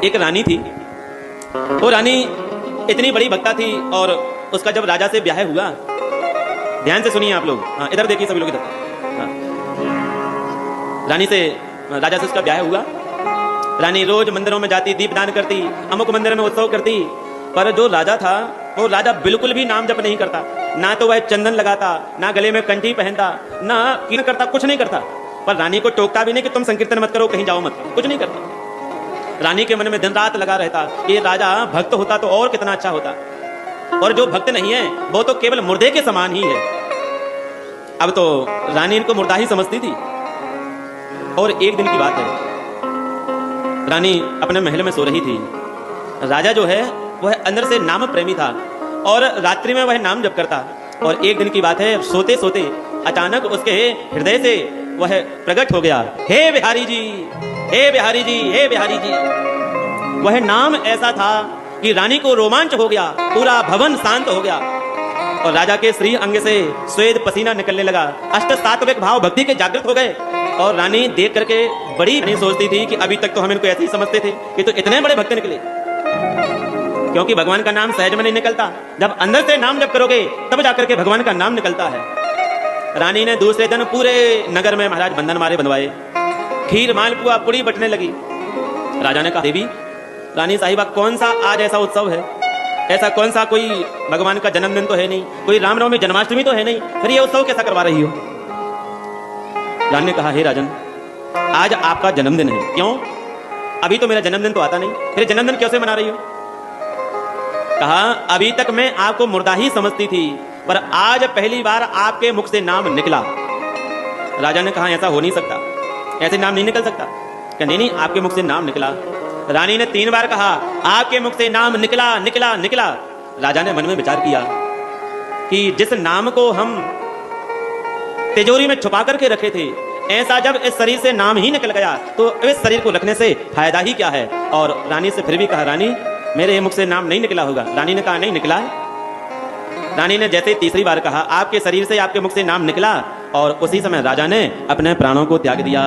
एक रानी थी। वो रानी इतनी बड़ी भक्ता थी और उसका जब राजा से ब्याह हुआ, ध्यान से सुनिए आप लोग, हाँ इधर देखिए सभी लोग इधर, हाँ। रानी से राजा से उसका ब्याह हुआ। रानी रोज मंदिरों में जाती, दीपदान करती, अमुक मंदिर में उत्सव करती, पर जो राजा था वो राजा बिल्कुल भी नाम जप नहीं करता। ना तो वह चंदन लगाता, ना गले में कंठी पहनता, ना कीर्तन करता, कुछ नहीं करता। पर रानी को टोकता भी नहीं कि तुम संकीर्तन मत करो, कहीं जाओ मत, कुछ नहीं करता। रानी के मन में दिन रात लगा रहता कि राजा भक्त होता तो और कितना अच्छा होता, और जो भक्त नहीं है वो तो केवल मुर्दे के समान ही है। अब तो रानी इनको मुर्दा ही समझती थी। और एक दिन की बात है, रानी अपने महल में सो रही थी। राजा जो है वह अंदर से नाम प्रेमी था और रात्रि में वह नाम जप करता। और एक दिन की बात है, सोते सोते अचानक उसके हृदय से वह प्रकट हो गया, हे बिहारी जी, हे बिहारी जी, हे बिहारी जी। वह नाम ऐसा था कि रानी को रोमांच हो गया, पूरा भवन शांत हो गया और राजा के श्री अंग से स्वेद पसीना निकलने लगा। अष्ट सात्विक भाव भक्ति के जागृत हो गए। और रानी देख करके बड़ी नहीं सोचती थी कि अभी तक तो हम इनको ऐसे ही समझते थे कि तो इतने बड़े भक्त निकले, क्योंकि भगवान का नाम सहज में नहीं निकलता। जब अंदर से नाम जप करोगे तब जाकर के भगवान का नाम निकलता है। रानी ने दूसरे दिन पूरे नगर में महाराज बंधन मारे बंधवाए, खीर मालपुआ पुड़ी बटने लगी। राजा ने कहा, देवी रानी साहिबा, कौन सा आज ऐसा उत्सव है, ऐसा कौन सा कोई भगवान का जन्मदिन तो है नहीं, कोई रामनवमी जन्माष्टमी तो है नहीं, फिर ये उत्सव कैसा करवा रही हो? रानी ने कहा, हे राजन, आज आपका जन्मदिन है। क्यों? अभी तो मेरा जन्मदिन तो आता नहीं, फिर जन्मदिन कैसे मना रही हो? कहा, अभी तक मैं आपको मुर्दा ही समझती थी, पर आज पहली बार आपके मुख से नाम निकला। राजा ने कहा, ऐसा हो नहीं सकता, ऐसे नाम नहीं निकल सकता। क्या? नहीं नहीं, आपके मुख से नाम निकला। रानी ने 3 बार कहा, आपके मुख से नाम निकला निकला निकला। राजा ने मन में विचार किया कि जिस नाम को हम तिजोरी में छुपा करके रखे थे, ऐसा जब इस शरीर से नाम ही निकल गया तो इस शरीर को रखने से फायदा ही क्या है? और रानी से फिर भी कहा, रानी मेरे मुख से नाम नहीं निकला होगा। रानी ने कहा, नहीं निकला है। रानी ने जैसे तीसरी बार कहा, आपके शरीर से आपके मुख से नाम निकला, और उसी समय राजा ने अपने प्राणों को त्याग दिया।